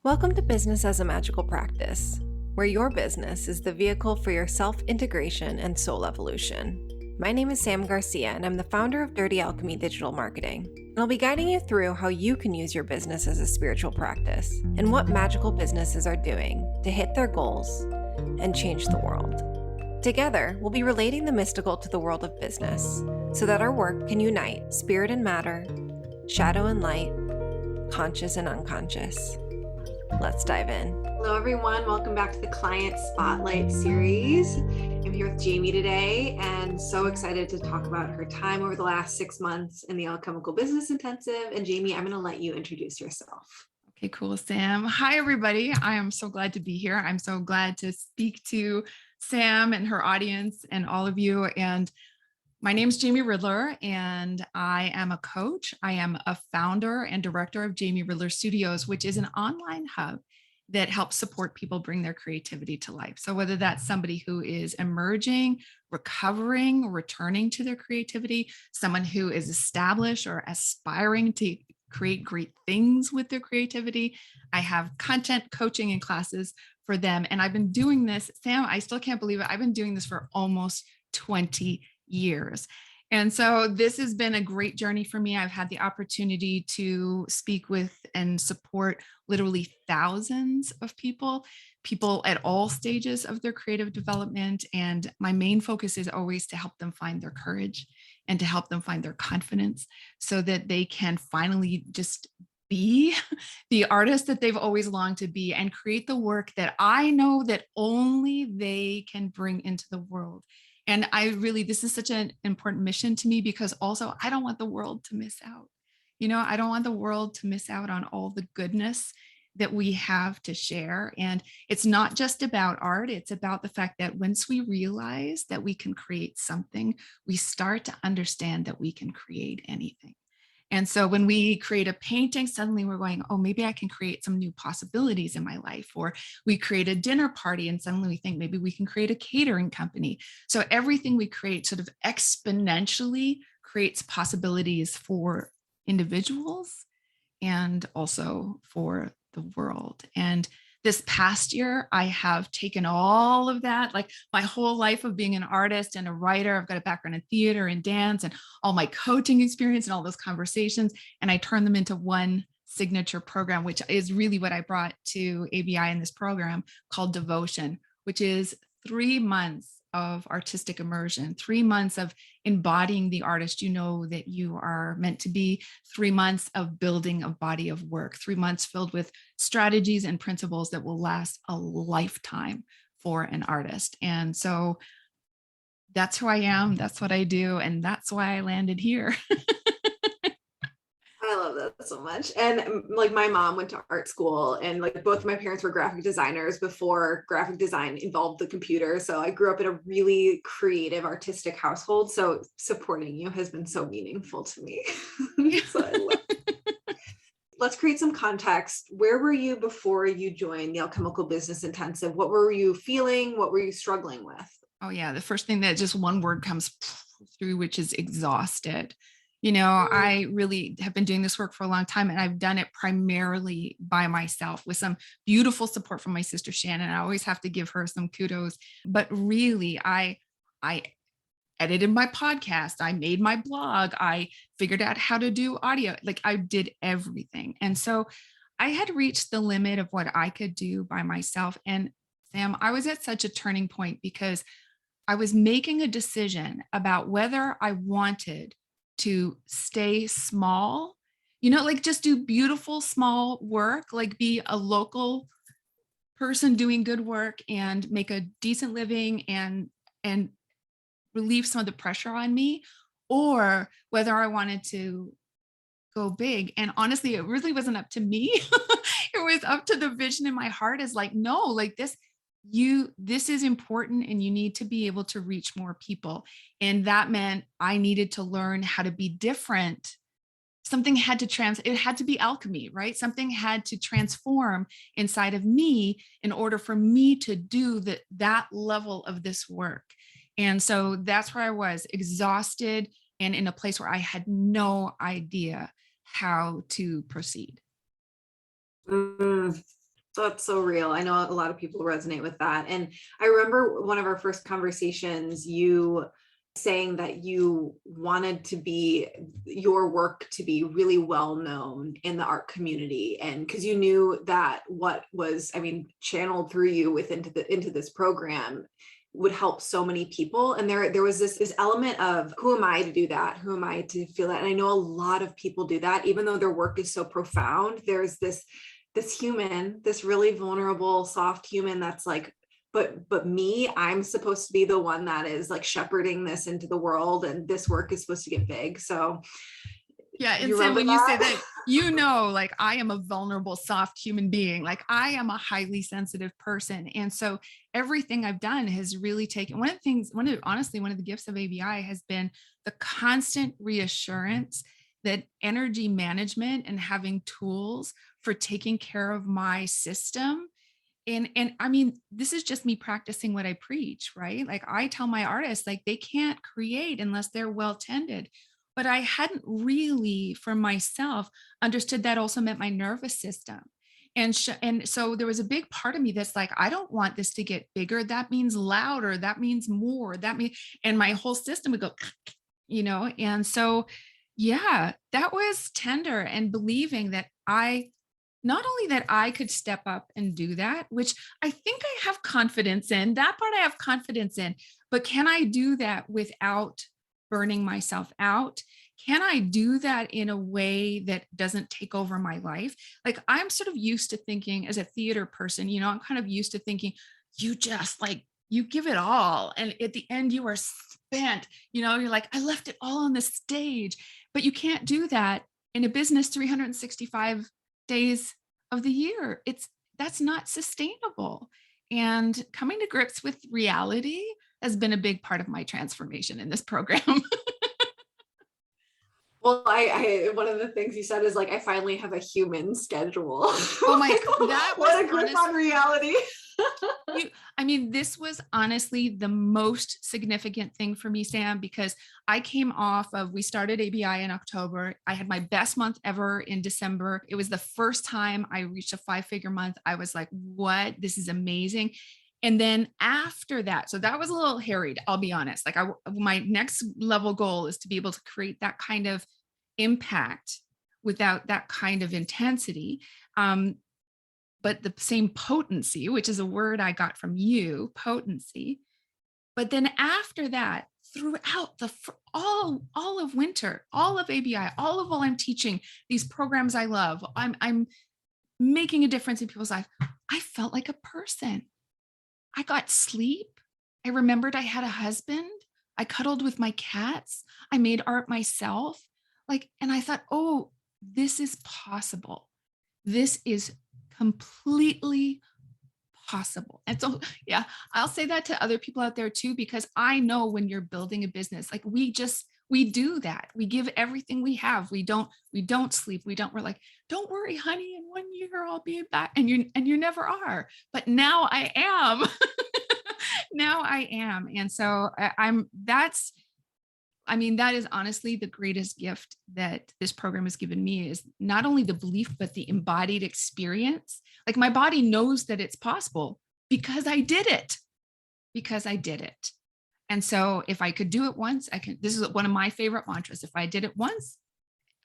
Welcome to Business as a Magical Practice, where your business is the vehicle for your self-integration and soul evolution. My name is Sam Garcia, and I'm the founder of Dirty Alchemy Digital Marketing. And I'll be guiding you through how you can use your business as a spiritual practice and what magical businesses are doing to hit their goals and change the world. Together, we'll be relating the mystical to the world of business so that our work can unite spirit and matter, shadow and light, conscious and unconscious. Let's dive in. Hello, everyone. Welcome back to the Client Spotlight series. I'm here with Jamie today and so excited to talk about her time over the last 6 months in the Alchemical Business Intensive. And Jamie, I'm going to let you introduce yourself. Okay, cool, Sam. Hi, everybody. I am so glad to be here. I'm so glad to speak to Sam and her audience and all of you. And my name is Jamie Ridler, and I am a coach. I am a founder and director of Jamie Ridler Studios, which is an online hub that helps support people bring their creativity to life. So whether that's somebody who is emerging, recovering, returning to their creativity, someone who is established or aspiring to create great things with their creativity, I have content coaching and classes for them. And I've been doing this, Sam, I still can't believe it. I've been doing this for almost 20 years. And so this has been a great journey for me. I've had the opportunity to speak with and support literally thousands of people at all stages of their creative development. And my main focus is always to help them find their courage and to help them find their confidence so that they can finally just be the artist that they've always longed to be and create the work that I know that only they can bring into the world. And this is such an important mission to me because also I don't want the world to miss out. I don't want the world to miss out on all the goodness that we have to share. And it's not just about art. It's about the fact that once we realize that we can create something, we start to understand that we can create anything. And so when we create a painting, suddenly we're going, oh, maybe I can create some new possibilities in my life. Or we create a dinner party and suddenly we think maybe we can create a catering company. So everything we create sort of exponentially creates possibilities for individuals and also for the world. And this past year, I have taken all of that, like my whole life of being an artist and a writer. I've got a background in theater and dance and all my coaching experience and all those conversations. And I turned them into one signature program, which is really what I brought to ABI in this program called Devotion, which is 3 months of artistic immersion, 3 months of embodying the artist you know that you are meant to be, 3 months of building a body of work, 3 months filled with strategies and principles that will last a lifetime for an artist. And so that's who I am, that's what I do, and that's why I landed here. I love that so much. And like my mom went to art school and like both my parents were graphic designers before graphic design involved the computer. So I grew up in a really creative, artistic household. So supporting you has been so meaningful to me. So I love it. Let's create some context. Where were you before you joined the Alchemical Business Intensive? What were you feeling? What were you struggling with? Oh yeah, the first thing that just one word comes through, which is exhausted. I really have been doing this work for a long time and I've done it primarily by myself with some beautiful support from my sister Shannon. I always have to give her some kudos, but really I edited my podcast. I made my blog. I figured out how to do audio. Like I did everything. And so I had reached the limit of what I could do by myself. And Sam, I was at such a turning point because I was making a decision about whether I wanted to stay small, like just do beautiful small work, like be a local person doing good work and make a decent living and relieve some of the pressure on me, or whether I wanted to go big. And honestly, it really wasn't up to me. It was up to the vision in my heart is like, no, like this is important and you need to be able to reach more people. And that meant I needed to learn how to be different. Something had to it had to be alchemy, right? Something had to transform inside of me in order for me to do that level of this work. And so that's where I was, exhausted and in a place where I had no idea how to proceed. So that's so real. I know a lot of people resonate with that. And I remember one of our first conversations, you saying that you wanted to be your work to be really well known in the art community. And because you knew that what was, I mean, channeled through you into this program would help so many people. And there was this element of, who am I to do that? Who am I to feel that? And I know a lot of people do that, even though their work is so profound. There's this human, this really vulnerable, soft human that's like, but me, I'm supposed to be the one that is like shepherding this into the world, and this work is supposed to get big. So yeah, and Sam, when you say that, like I am a vulnerable, soft human being. Like I am a highly sensitive person. And so everything I've done has really taken honestly, one of the gifts of ABI has been the constant reassurance that energy management and having tools for taking care of my system. And I mean, this is just me practicing what I preach, right? Like I tell my artists, like they can't create unless they're well tended. But I hadn't really, for myself, understood that also meant my nervous system. And so there was a big part of me that's like, I don't want this to get bigger. That means louder. That means more. That means, and my whole system would go, And so, yeah, that was tender, and believing that not only that I could step up and do that, which I think I have confidence in, that part I have confidence in, but can I do that without burning myself out? Can I do that in a way that doesn't take over my life? Like I'm sort of used to thinking as a theater person, I'm kind of used to thinking, you just like, you give it all. And at the end you are spent, you're like, I left it all on the stage, but you can't do that in a business 365 days of the year. That's not sustainable. And coming to grips with reality has been a big part of my transformation in this program. Well, I one of the things you said is like, I finally have a human schedule. Oh my, that was what a grip on reality. This was honestly the most significant thing for me, Sam, because I came off of, we started ABI in October. I had my best month ever in December. It was the first time I reached a 5-figure month. I was like, what? This is amazing. And then after that, so that was a little harried, I'll be honest. Like my next level goal is to be able to create that kind of impact without that kind of intensity. But the same potency, which is a word I got from you, potency. But then after that, throughout all of winter, all of ABI, all of while I'm teaching these programs I love, I'm making a difference in people's life. I felt like a person. I got sleep. I remembered I had a husband. I cuddled with my cats. I made art myself. And I thought, oh, this is possible. This is completely possible. And so, yeah, I'll say that to other people out there too, because I know when you're building a business, like we do that. We give everything we have. We don't sleep. We're like, don't worry, honey, in 1 year I'll be back. And you never are. But now I am. Now I am. And so that is honestly the greatest gift that this program has given me, is not only the belief, but the embodied experience. Like my body knows that it's possible because I did it. And so if I could do it once, this is one of my favorite mantras. If I did it once,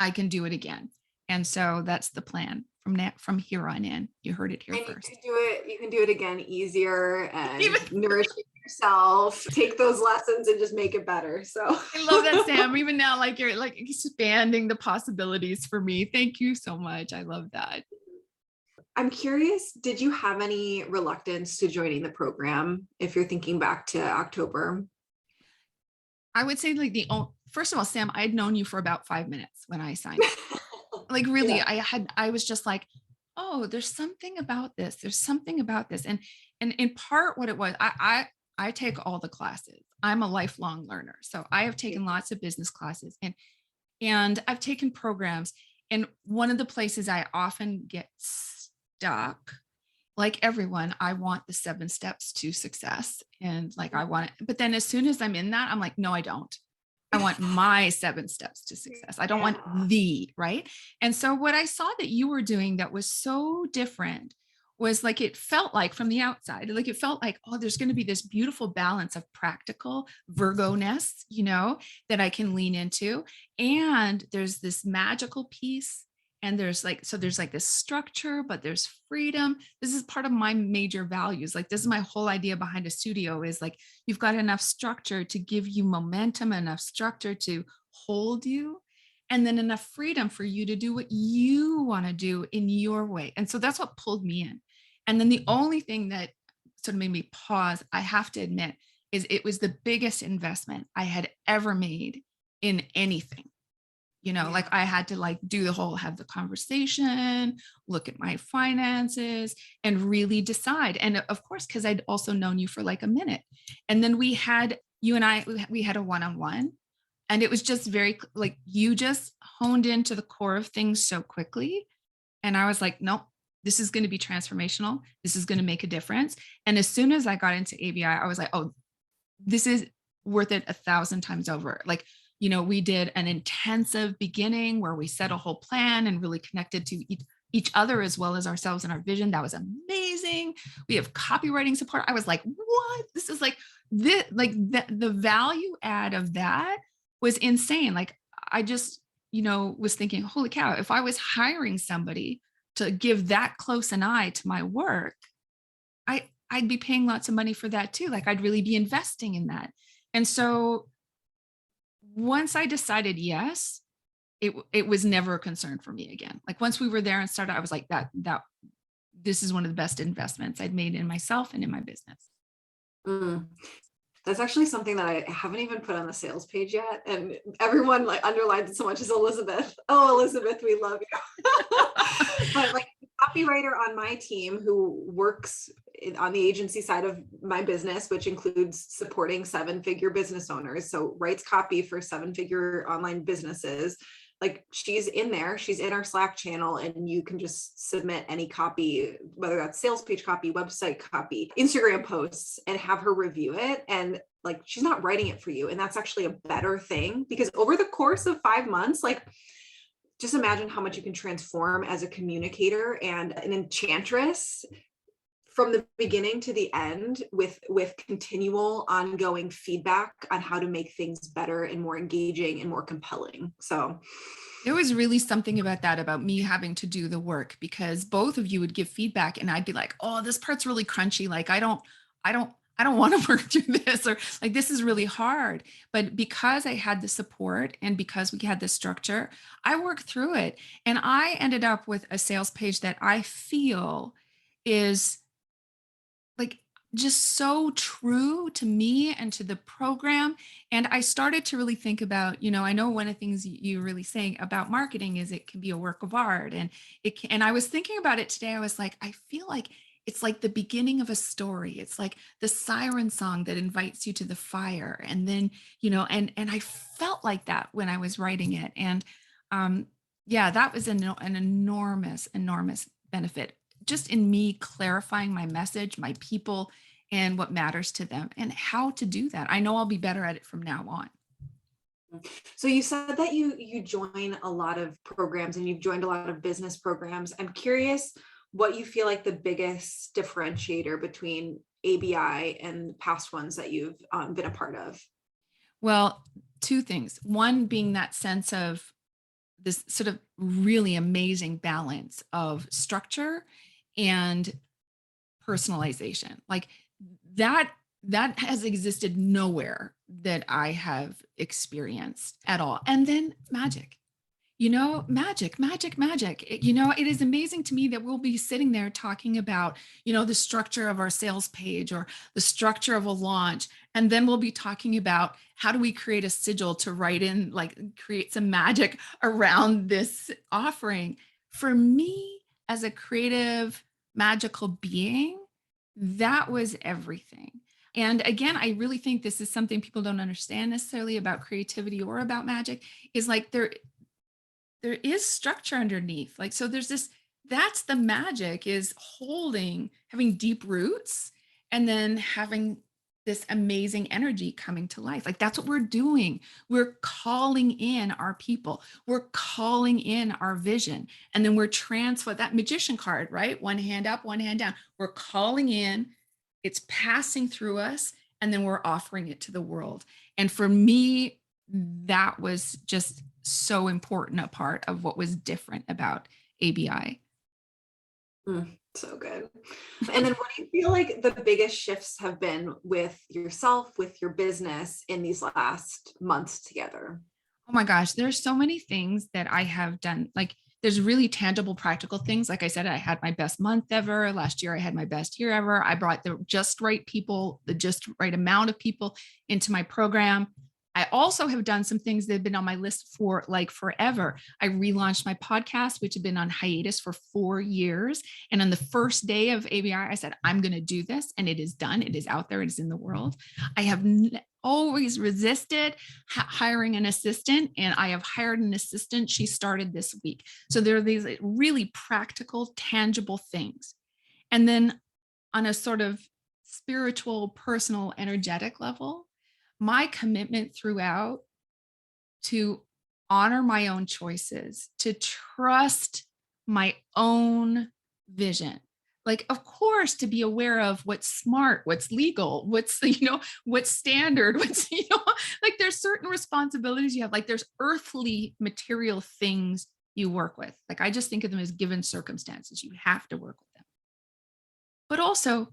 I can do it again. And so that's the plan from here on in. You heard it here first. You can do it again easier and nourishing yourself. Take those lessons and just make it better. So I love that, Sam. Even now, like you're like expanding the possibilities for me. Thank you so much. I love that. I'm curious, did you have any reluctance to joining the program if you're thinking back to October? I would say first of all, Sam, I'd known you for about 5 minutes when I signed up. Like really, yeah. I was just like, oh, there's something about this. There's something about this. And in part what it was, I take all the classes. I'm a lifelong learner. So I have taken lots of business classes and I've taken programs. And one of the places I often get stuck, like everyone, I want the 7 steps to success. And like, I want it. But then as soon as I'm in that, I'm like, no, I don't. I want my 7 steps to success. I don't want right. And so what I saw that you were doing that was so different was like, it felt like from the outside, like it felt like, oh, there's going to be this beautiful balance of practical Virgo-ness, that I can lean into. And there's this magical piece. And there's like this structure, but there's freedom. This is part of my major values. Like, this is my whole idea behind a studio, is like, you've got enough structure to give you momentum, enough structure to hold you, and then enough freedom for you to do what you want to do in your way. And so that's what pulled me in. And then the only thing that sort of made me pause, I have to admit, is it was the biggest investment I had ever made in anything. Like, I had to like do the whole, have the conversation, look at my finances, and really decide. And of course, because I'd also known you for like a minute. And then you and I, we had a one-on-one, and it was just very like, you just honed into the core of things so quickly. And I was like, nope, this is going to be transformational. This is going to make a difference. And as soon as I got into ABI, I was like, oh, this is worth it 1,000 times over. Like, we did an intensive beginning where we set a whole plan and really connected to each other as well as ourselves and our vision. That was amazing. We have copywriting support. I was like, what? This is like the value add of that was insane. Like, I just, was thinking, holy cow, if I was hiring somebody to give that close an eye to my work, I'd be paying lots of money for that too. Like, I'd really be investing in that. And so once I decided yes, it was never a concern for me again. Like, once we were there and started, I was like, that this is one of the best investments I'd made in myself and in my business. That's actually something that I haven't even put on the sales page yet. And everyone like underlines it so much, as Elizabeth. Oh, Elizabeth, we love you. But like, copywriter on my team who works on the agency side of my business, which includes supporting 7-figure business owners. So writes copy for 7-figure online businesses. Like, she's in there, she's in our Slack channel, and you can just submit any copy, whether that's sales page copy, website copy, Instagram posts, and have her review it. And like, she's not writing it for you. And that's actually a better thing, because over the course of 5 months, like, just imagine how much you can transform as a communicator and an enchantress from the beginning to the end with continual ongoing feedback on how to make things better and more engaging and more compelling. So there was really something about that, about me having to do the work, because both of you would give feedback and I'd be like, oh, this part's really crunchy. Like, I don't want to work through this, or like, this is really hard. But because I had the support and because we had the structure, I worked through it. And I ended up with a sales page that I feel is like just so true to me and to the program. And I started to really think about, I know one of the things you're really saying about marketing is it can be a work of art. And and I was thinking about it today. I was like, I feel like it's like the beginning of a story. It's like the siren song that invites you to the fire. And then, and I felt like that when I was writing it. And yeah, that was an enormous, enormous benefit just in me clarifying my message, my people, and what matters to them, and how to do that. I know I'll be better at it from now on. So you said that you join a lot of programs and you've joined a lot of business programs. I'm curious what you feel like the biggest differentiator between ABI and past ones that you've been a part of. Well, two things. One being that sense of this sort of really amazing balance of structure and personalization. Like, that has existed nowhere that I have experienced at all. And then magic. Magic. It is amazing to me that we'll be sitting there talking about, the structure of our sales page or the structure of a launch. And then we'll be talking about how do we create a sigil to write in, like, create some magic around this offering. For me, as a creative, magical being, that was everything. And again, I really think this is something people don't understand necessarily about creativity or about magic, is like there is structure underneath. Like, so that's the magic, is having deep roots and then having this amazing energy coming to life. Like that's what we're doing. We're calling in our people. We're calling in our vision. And then we're transfer that magician card, right? One hand up, one hand down. We're calling in, it's passing through us, and then we're offering it to the world. And for me, that was just so important a part of what was different about ABI. So good. And then what do you feel like the biggest shifts have been with yourself, with your business in these last months together? Oh my gosh, there's so many things that I have done. Like there's really tangible, practical things. Like I said, I had my best month ever. Last year, I had my best year ever. I brought the just right people, the just right amount of people into my program. I also have done some things that have been on my list for like forever. I relaunched my podcast, which had been on hiatus for 4 years. And on the first day of ABI, I said, I'm going to do this. And it is done. It is out there. It is in the world. I have always resisted hiring an assistant, and I have hired an assistant. She started this week. So there are these really practical, tangible things. And then on a sort of spiritual, personal, energetic level, my commitment throughout to honor my own choices, to trust my own vision. Like, of course, to be aware of what's smart, what's legal, what's, what's standard, what's, like there's certain responsibilities you have, like there's earthly material things you work with. Like, I just think of them as given circumstances. You have to work with them. But also,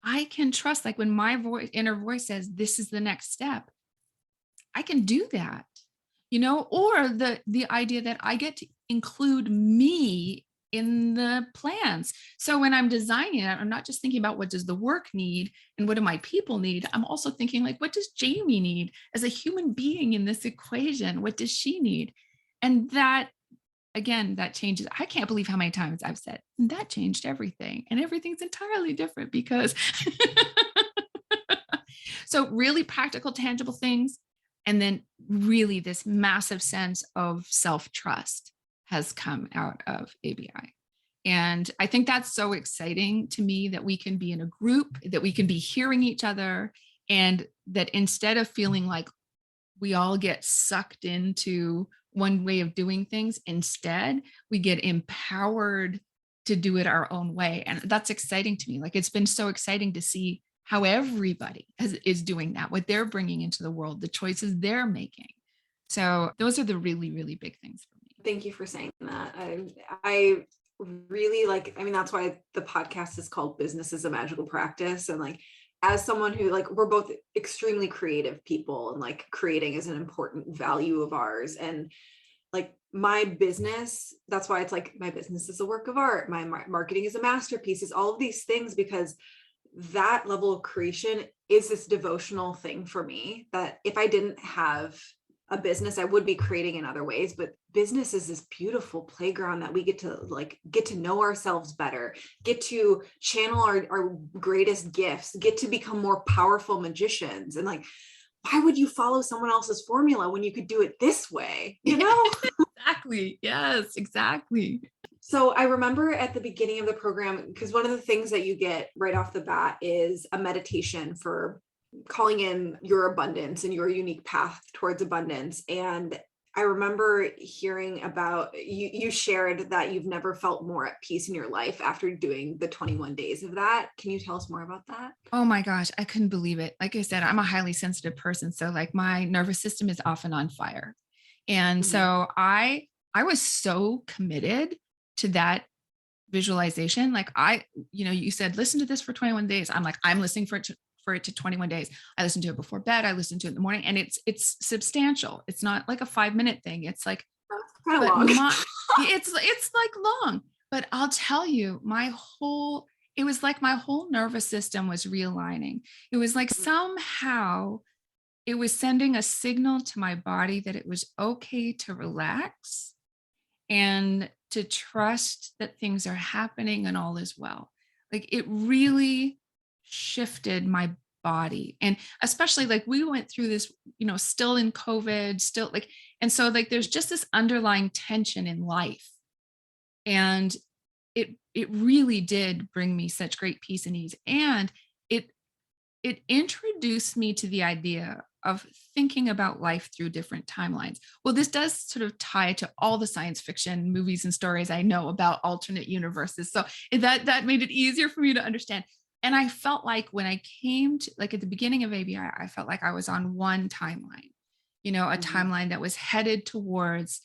I can trust, like when my inner voice says, this is the next step, I can do that, or the idea that I get to include me in the plans. So when I'm designing it, I'm not just thinking about what does the work need and what do my people need. I'm also thinking like, what does Jamie need as a human being in this equation? What does she need? And that, again, that changes. I can't believe how many times I've said that changed everything, and everything's entirely different because so really practical, tangible things. And then really this massive sense of self-trust has come out of ABI. And I think that's so exciting to me, that we can be in a group, that we can be hearing each other, and that instead of feeling like we all get sucked into one way of doing things, instead we get empowered to do it our own way. And that's exciting to me. Like it's been so exciting to see how everybody is doing that, what they're bringing into the world, the choices they're making. So those are the really, really big things for me. Thank you for saying that. I really like, that's why the podcast is called Business is a Magical Practice. And like, as someone who we're both extremely creative people, and like creating is an important value of ours. And like my business, that's why it's like my business is a work of art. My marketing is a masterpiece, is all of these things, because that level of creation is this devotional thing for me, that if I didn't have a business, I would be creating in other ways. But business is this beautiful playground that we get to know ourselves better, get to channel our greatest gifts, get to become more powerful magicians. And like, why would you follow someone else's formula when you could do it this way? Exactly. Yes, exactly. So I remember at the beginning of the program, because one of the things that you get right off the bat is a meditation for calling in your abundance and your unique path towards abundance. And I remember hearing about you shared that you've never felt more at peace in your life after doing the 21 days of that. Can you tell us more about that? Oh my gosh, I couldn't believe it. Like I said, I'm a highly sensitive person. So like my nervous system is often on fire. And so I was so committed to that visualization. Like you said, listen to this for 21 days. I'm like, I'm listening for it to 21 days. I listen to it before bed. I listen to it in the morning, and it's substantial. It's not like a 5-minute thing. It's like, kind of long. it's like long, but I'll tell you, it was like my whole nervous system was realigning. It was like somehow it was sending a signal to my body that it was okay to relax and to trust that things are happening and all is well. Like it really shifted my body. And especially like we went through this, still in COVID, still like, and so like there's just this underlying tension in life. And it really did bring me such great peace and ease. And it introduced me to the idea of thinking about life through different timelines. Well, this does sort of tie to all the science fiction movies and stories I know about alternate universes. So that made it easier for me to understand. And I felt like when I came to, like, at the beginning of ABI, I felt like I was on one timeline, a timeline that was headed towards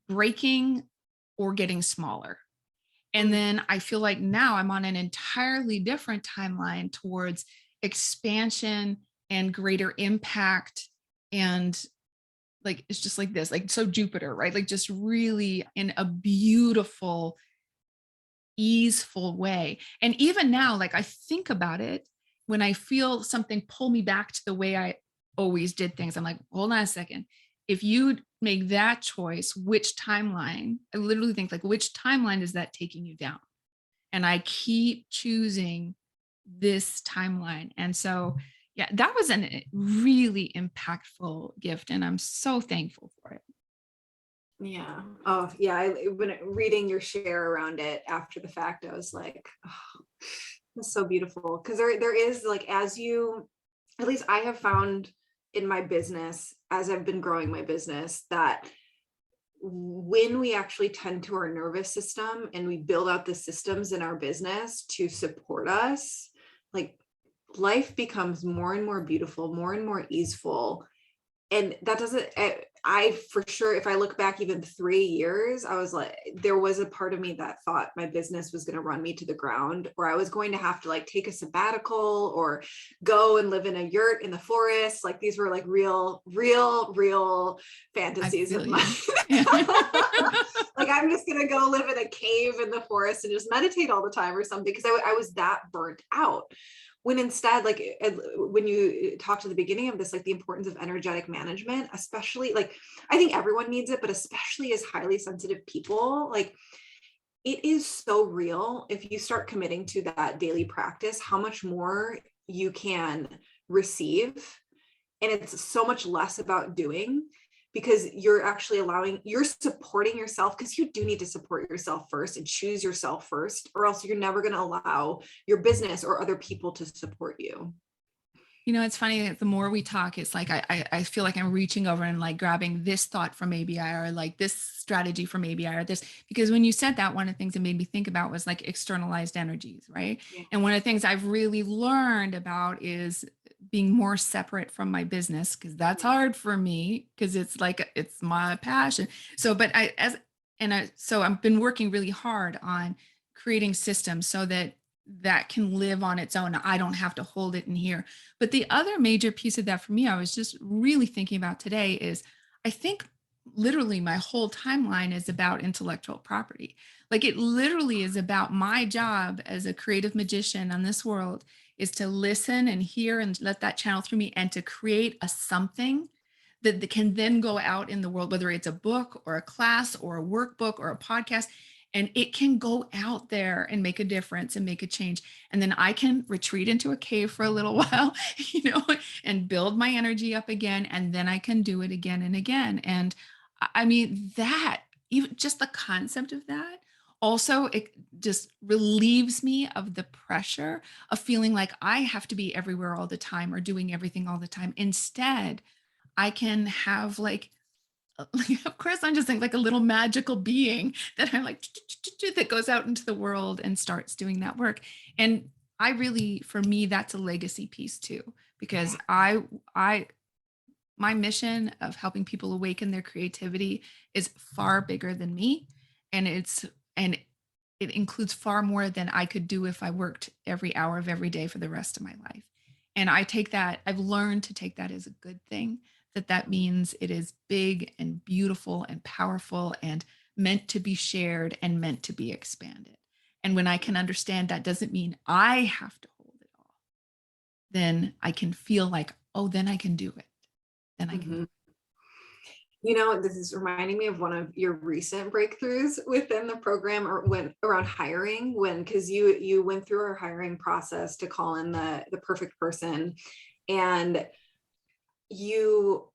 breaking or getting smaller. And then I feel like now I'm on an entirely different timeline towards expansion and greater impact. And like, it's just like this, like, so Jupiter, right? Like, just really in a beautiful, easeful way. And even now, like, I think about it when I feel something pull me back to the way I always did things. I'm like, hold on a second. If you make that choice, which timeline, I literally think, like, which timeline is that taking you down? And I keep choosing this timeline. And so, yeah, that was a really impactful gift. And I'm so thankful for it. Yeah. Oh, yeah. When reading your share around it after the fact, I was like, oh, that's so beautiful. Because there is, like, as you, at least I have found in my business, as I've been growing my business, that when we actually tend to our nervous system and we build out the systems in our business to support us, like, life becomes more and more beautiful, more and more easeful. And that doesn't, I for sure, if I look back even 3 years, I was like, there was a part of me that thought my business was going to run me to the ground, or I was going to have to, like, take a sabbatical or go and live in a yurt in the forest. Like, these were like real fantasies of mine. Like, I'm just going to go live in a cave in the forest and just meditate all the time or something, because I was that burnt out. When instead, like, when you talked at the beginning of this, like, the importance of energetic management, especially, like, I think everyone needs it, but especially as highly sensitive people, like, it is so real. If you start committing to that daily practice, how much more you can receive. And it's so much less about doing, because you're actually you're supporting yourself, because you do need to support yourself first and choose yourself first, or else you're never going to allow your business or other people to support you. It's funny, the more we talk, it's like I feel like I'm reaching over and, like, grabbing this thought from ABI, or like this strategy from ABI, or this, because when you said that, one of the things that made me think about was, like, externalized energies, right? Yeah. And one of the things I've really learned about is being more separate from my business, because that's hard for me, because it's like, it's my passion. So, but so I've been working really hard on creating systems so that can live on its own. I don't have to hold it in here. But the other major piece of that for me, I was just really thinking about today, is I think literally my whole timeline is about intellectual property. Like, it literally is about my job as a creative magician on this world is to listen and hear and let that channel through me, and to create a something that can then go out in the world, whether it's a book or a class or a workbook or a podcast, and it can go out there and make a difference and make a change. And then I can retreat into a cave for a little while, and build my energy up again. And then I can do it again and again. And I mean, that, even just the concept of that, also, it just relieves me of the pressure of feeling like I have to be everywhere all the time or doing everything all the time. Instead, I can have, like, of course, I'm just like a little magical being that I'm like, that goes out into the world and starts doing that work. And I really, for me, that's a legacy piece too, because my mission of helping people awaken their creativity is far bigger than me. And it includes far more than I could do if I worked every hour of every day for the rest of my life. And I've learned to take that as a good thing, that means it is big and beautiful and powerful and meant to be shared and meant to be expanded. And when I can understand that doesn't mean I have to hold it all, then I can feel like, oh, then I can do it. Then I can do it. This is reminding me of one of your recent breakthroughs within the program, or around hiring, because you went through our hiring process to call in the perfect person, and you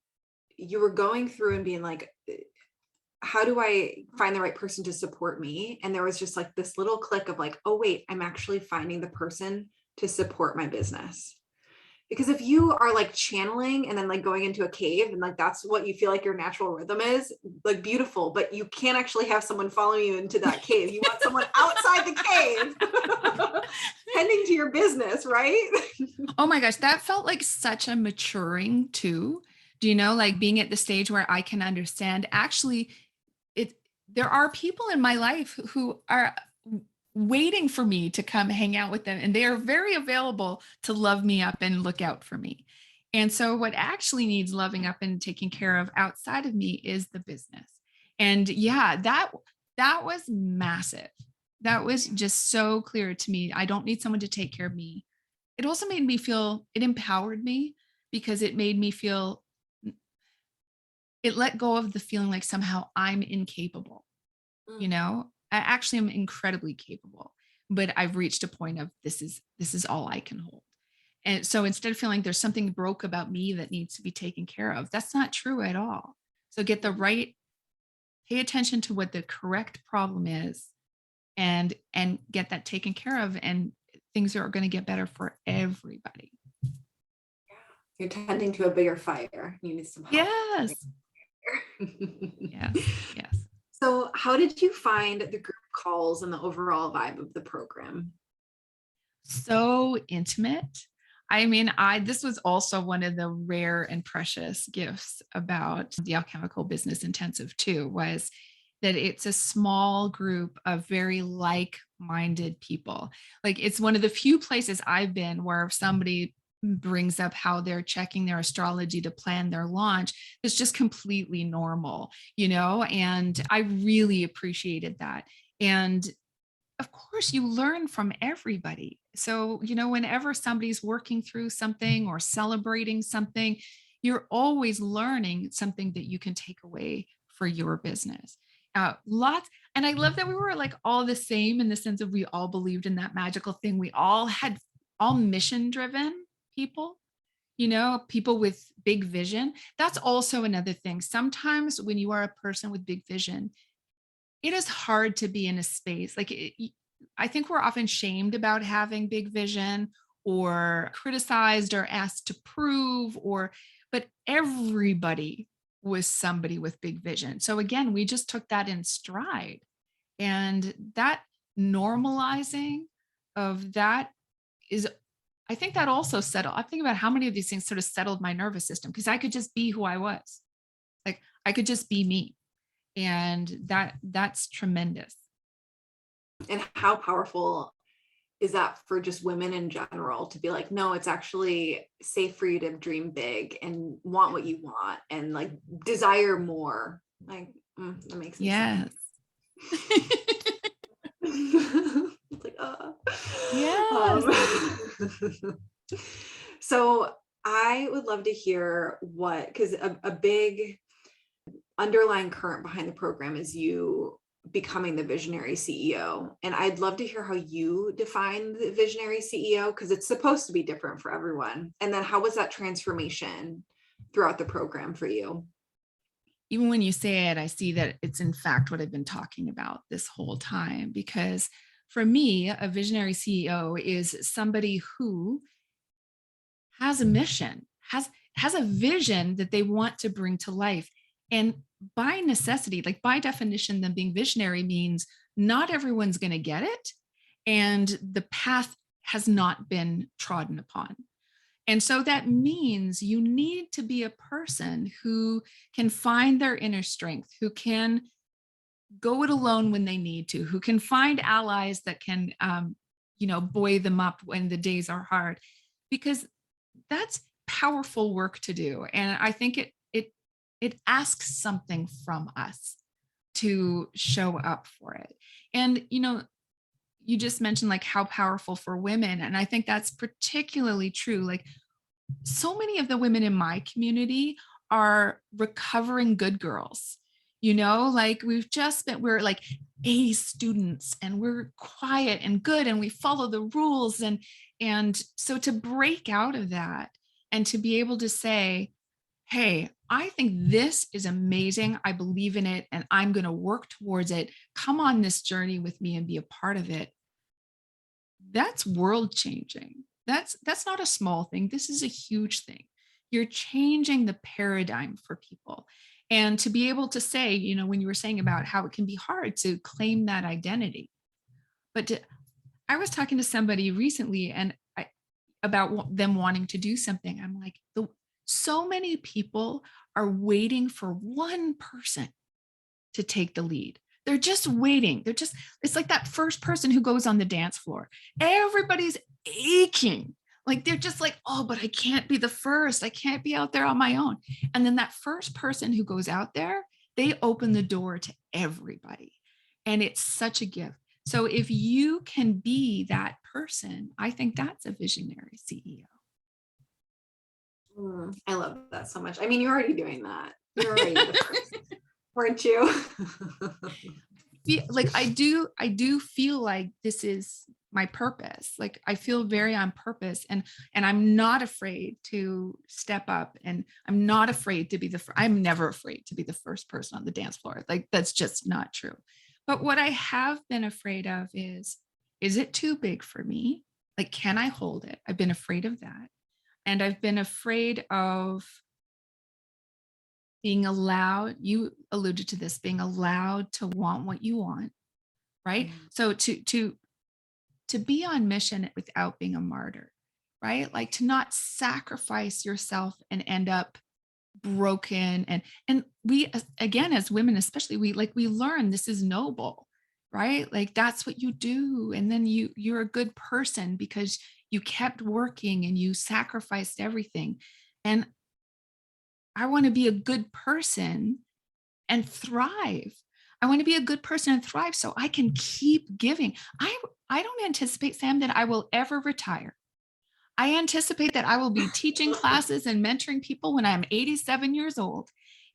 were going through and being like, how do I find the right person to support me? And there was just, like, this little click of, like, oh wait, I'm actually finding the person to support my business? Because if you are like channeling and then like going into a cave and like that's what you feel like your natural rhythm is, like beautiful, but you can't actually have someone following you into that cave. You want someone outside the cave tending to your business, right? Oh my gosh, that felt like such a maturing too. Do you know, like being at the stage where I can understand actually there are people in my life who are waiting for me to come hang out with them, and they are very available to love me up and look out for me. And so what actually needs loving up and taking care of outside of me is the business. And yeah, that was massive. That was just so clear to me. I don't need someone to take care of me. It also made me feel, it empowered me because it made me feel, it let go of the feeling like somehow I'm incapable. You know, I actually am incredibly capable, but I've reached a point of this is all I can hold. And so instead of feeling like there's something broke about me that needs to be taken care of, that's not true at all. So pay attention to what the correct problem is and get that taken care of, and things are going to get better for everybody. You're tending to a bigger fire. You need some help. Yes. Yes. So how did you find the group calls and the overall vibe of the program? So intimate. I mean, this was also one of the rare and precious gifts about the Alchemical Business Intensive too, was that it's a small group of very like-minded people. Like it's one of the few places I've been where if somebody brings up how they're checking their astrology to plan their launch, it's just completely normal, you know, and I really appreciated that. And of course, you learn from everybody. So, you know, whenever somebody's working through something or celebrating something, you're always learning something that you can take away for your business. Lots. And I love that we were like all the same in the sense of we all believed in that magical thing. We all had all mission driven people, you know, people with big vision. That's also another thing. Sometimes when you are a person with big vision, it is hard to be in a space like I think we're often shamed about having big vision or criticized or asked to prove but everybody was somebody with big vision. So again, we just took that in stride, and that normalizing of that is, I think that also settled. I think about how many of these things sort of settled my nervous system because I could just be who I was. Like I could just be me. And that's tremendous. And how powerful is that for just women in general to be like, no, it's actually safe for you to dream big and want what you want and like desire more. Like that makes me yes. It's like, yes. So I would love to hear because a big underlying current behind the program is you becoming the visionary CEO. And I'd love to hear how you define the visionary CEO, because it's supposed to be different for everyone. And then how was that transformation throughout the program for you? Even when you say it, I see that it's in fact what I've been talking about this whole time, because for me, a visionary CEO is somebody who has a mission, has a vision that they want to bring to life. And by necessity, like by definition, them being visionary means not everyone's going to get it. And the path has not been trodden upon. And so that means you need to be a person who can find their inner strength, who can go it alone when they need to, who can find allies that can, buoy them up when the days are hard, because that's powerful work to do. And I think it asks something from us to show up for it. And, you just mentioned like how powerful for women. And I think that's particularly true. Like so many of the women in my community are recovering good girls, like we're like A students and we're quiet and good and we follow the rules. And so to break out of that and to be able to say, hey, I think this is amazing. I believe in it and I'm going to work towards it. Come on this journey with me and be a part of it. that's world changing. That's not a small thing. This is a huge thing. You're changing the paradigm for people. And to be able to say, when you were saying about how it can be hard to claim that identity, I was talking to somebody recently and about them wanting to do something. I'm like, so many people are waiting for one person to take the lead. They're just waiting. It's like that first person who goes on the dance floor. Everybody's aching. Like they're just like, oh, but I can't be the first. I can't be out there on my own. And then that first person who goes out there, they open the door to everybody. And it's such a gift. So if you can be that person, I think that's a visionary CEO. I love that so much. I mean, you're already doing that. You're already the first, weren't you? Like I do feel like this is my purpose. Like I feel very on purpose, and I'm not afraid to step up, and I'm not afraid to be I'm never afraid to be the first person on the dance floor. Like that's just not true. But what I have been afraid of is it too big for me? Like, can I hold it? I've been afraid of that. And I've been afraid of being allowed, you alluded to this, being allowed to want what you want, right? Mm-hmm. So to be on mission without being a martyr, right? Like to not sacrifice yourself and end up broken. And we, again, as women, especially, we learn this is noble, right? Like that's what you do. And then you're a good person because you kept working and you sacrificed everything. And I want to be a good person and thrive. I want to be a good person and thrive so I can keep giving. I don't anticipate, Sam, that I will ever retire. I anticipate that I will be teaching classes and mentoring people when I'm 87 years old.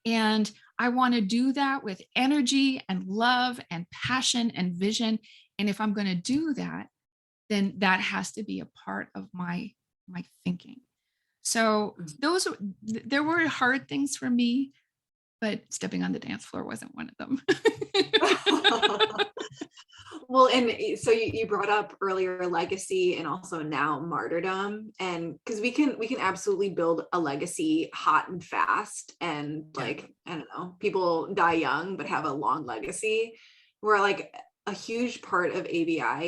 And I want to do that with energy and love and passion and vision. And if I'm going to do that, then that has to be a part of my thinking. So there were hard things for me, but stepping on the dance floor wasn't one of them. Well, and so you brought up earlier legacy and also now martyrdom, and because we can absolutely build a legacy hot and fast, and like, I don't know, people die young but have a long legacy, where like a huge part of ABI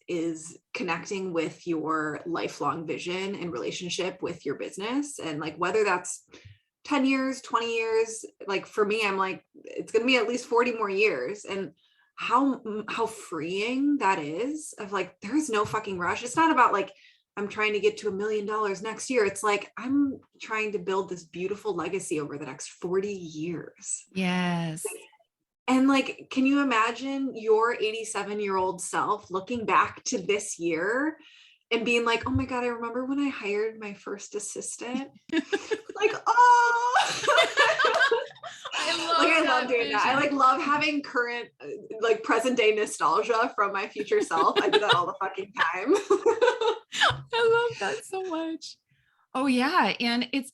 is connecting with your lifelong vision and relationship with your business. And like, whether that's 10 years, 20 years, like for me, I'm like, it's going to be at least 40 more years. And how freeing that is, of like, there's no fucking rush. It's not about like, I'm trying to get to $1 million next year. It's like, I'm trying to build this beautiful legacy over the next 40 years. Yes. And like, can you imagine your 87-year-old self looking back to this year and being like, oh my God, I remember when I hired my first assistant. Like, oh, I love doing vision. That. I like love having current, like present day nostalgia from my future self. I do that all the fucking time. I love that so much. Oh yeah. And it's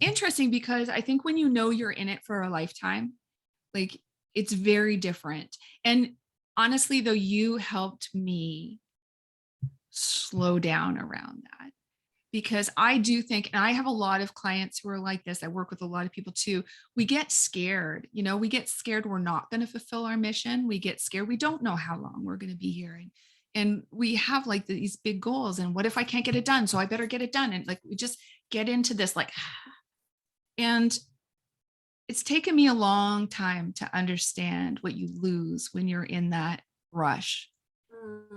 interesting because I think when you know you're in it for a lifetime, like it's very different. And honestly, though, you helped me slow down around that, because I do think, and I have a lot of clients who are like this. I work with a lot of people too. We get scared, we get scared we're not going to fulfill our mission. We get scared. We don't know how long we're going to be here. And we have like these big goals. And what if I can't get it done? So I better get it done. And like, we just get into this like, and it's taken me a long time to understand what you lose when you're in that rush.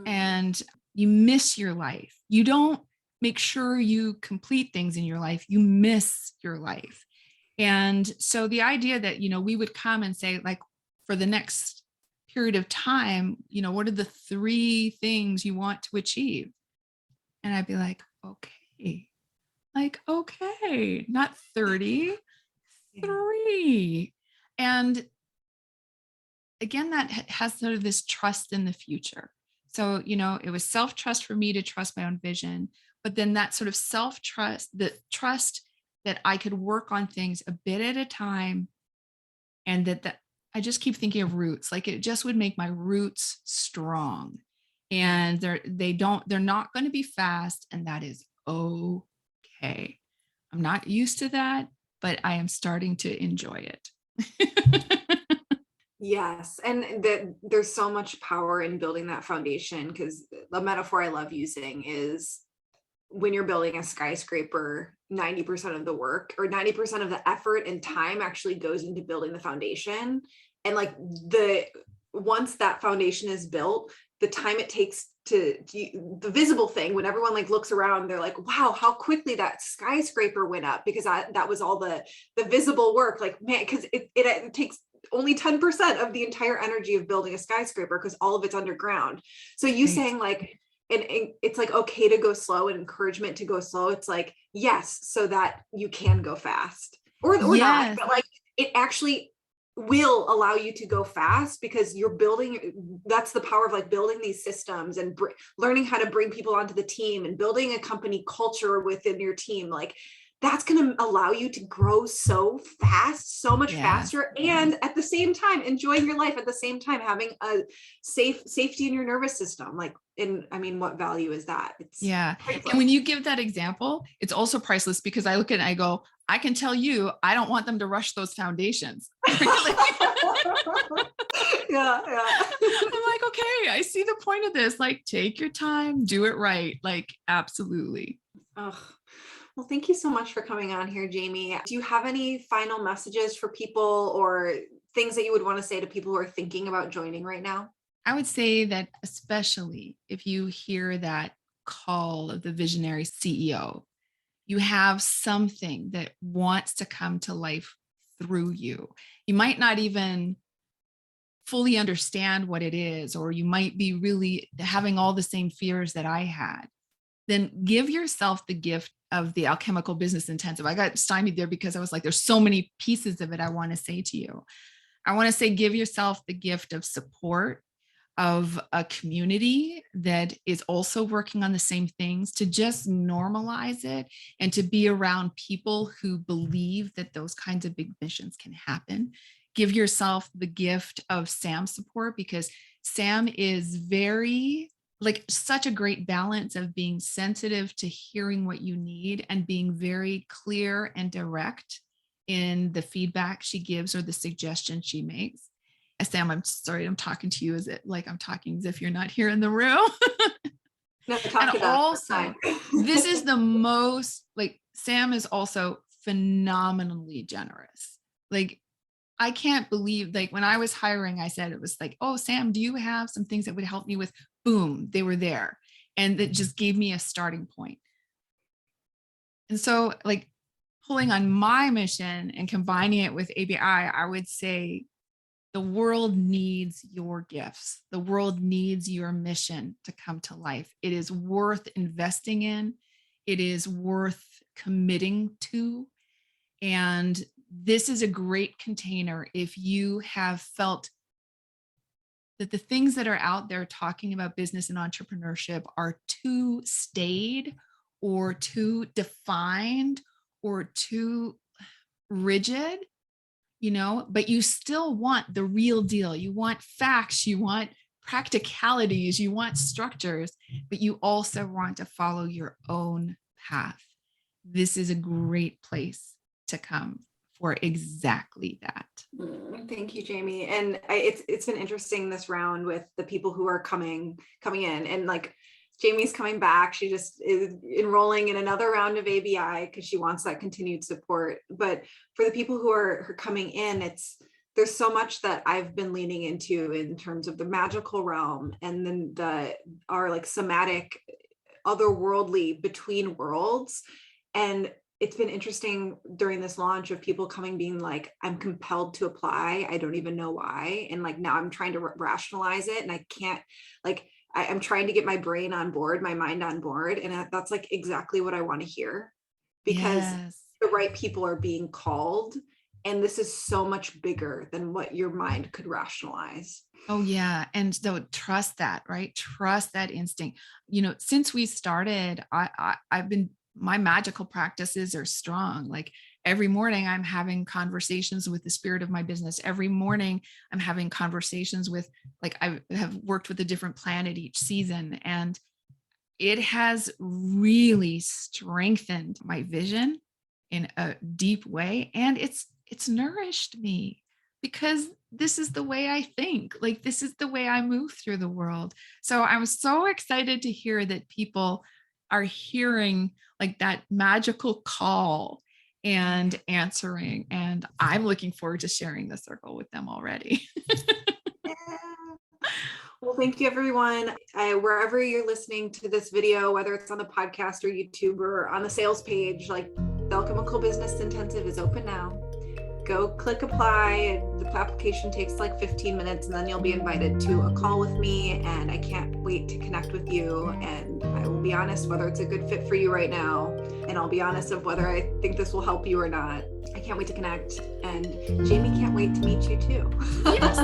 And you miss your life. You don't make sure you complete things in your life. You miss your life. And so the idea that, we would come and say, like, for the next period of time, what are the 3 things you want to achieve? And I'd be like, okay, not 30, 3. And again, that has sort of this trust in the future. So, it was self-trust for me to trust my own vision, but then that sort of self-trust, the trust that I could work on things a bit at a time. And that I just keep thinking of roots, like it just would make my roots strong. and they're not going to be fast, and that is okay. I'm not used to that, but I am starting to enjoy it. Yes. And there's so much power in building that foundation, because the metaphor I love using is when you're building a skyscraper, 90% of the work or 90% of the effort and time actually goes into building the foundation. And like once that foundation is built, the time it takes to the visible thing, when everyone like looks around, they're like, wow, how quickly that skyscraper went up, because that was all the visible work. Like, man, because it takes only 10% of the entire energy of building a skyscraper, because all of it's underground. So you Right. saying like, and it's like okay to go slow, and encouragement to go slow. It's like, yes, so that you can go fast or not, Yes. but like it actually will allow you to go fast, because you're building. That's the power of like building these systems and learning how to bring people onto the team and building a company culture within your team. Like that's going to allow you to grow so fast, so much faster, and at the same time enjoying your life, at the same time having a safety in your nervous system. Like, and I mean, what value is that? It's priceless. And when you give that example, it's also priceless, because I look at it and I go, I can tell you, I don't want them to rush those foundations. Yeah. I'm like, okay, I see the point of this. Like, take your time, do it right. Like, absolutely. Oh, well, thank you so much for coming on here, Jamie. Do you have any final messages for people, or things that you would want to say to people who are thinking about joining right now? I would say that, especially if you hear that call of the visionary CEO, you have something that wants to come to life through you. You might not even fully understand what it is, or you might be really having all the same fears that I had. Then give yourself the gift of the Alchemical Business Intensive. I got stymied there because I was like, there's so many pieces of it I want to say to you. I want to say, give yourself the gift of support, of a community that is also working on the same things, to just normalize it and to be around people who believe that those kinds of big missions can happen. Give yourself the gift of Sam's support, because Sam is very, like, such a great balance of being sensitive to hearing what you need and being very clear and direct in the feedback she gives or the suggestions she makes. Sam, I'm sorry, I'm talking to you as I'm talking as if you're not here in the room. No, talk and to them. also, this is the most, like, Sam is also phenomenally generous. Like, I can't believe, like, when I was hiring, I said, it was like, oh, Sam, do you have some things that would help me with? Boom, they were there. And that just gave me a starting point. And so, like, pulling on my mission and combining it with ABI, I would say, the world needs your gifts. The world needs your mission to come to life. It is worth investing in. It is worth committing to. And this is a great container if you have felt that the things that are out there talking about business and entrepreneurship are too staid or too defined or too rigid, but you still want the real deal. You want facts, you want practicalities, you want structures, but you also want to follow your own path. This is a great place to come for exactly that. Thank you, Jamie. And it's been interesting this round with the people who are coming in, and like Jamie's coming back. She just is enrolling in another round of ABI because she wants that continued support. But for the people who are coming in, there's so much that I've been leaning into in terms of the magical realm, and then our like somatic, otherworldly, between worlds. And it's been interesting during this launch of people coming, being like, I'm compelled to apply. I don't even know why. And like, now I'm trying to rationalize it, and I can't, like, I'm trying to get my brain on board, my mind on board. And that's like exactly what I want to hear, because the right people are being called. And this is so much bigger than what your mind could rationalize. Oh, yeah. And so trust that, right? Trust that instinct. Since we started, my magical practices are strong. Like, Every morning I'm having conversations with the spirit of my business. Every morning I'm having conversations with, like, I have worked with a different planet each season, and it has really strengthened my vision in a deep way. And it's nourished me, because this is the way I think. Like, this is the way I move through the world. So I'm so excited to hear that people are hearing like that magical call and answering. And I'm looking forward to sharing the circle with them already. Yeah. Well, thank you, everyone. Wherever you're listening to this video, whether it's on the podcast or YouTube or on the sales page, like, the Alchemical Business Intensive is open now. Go click apply. The application takes like 15 minutes, and then you'll be invited to a call with me, and I can't wait to connect with you. And I will be honest whether it's a good fit for you right now, and I'll be honest of whether I think this will help you or not. I can't wait to connect, and Jamie can't wait to meet you too. Yes.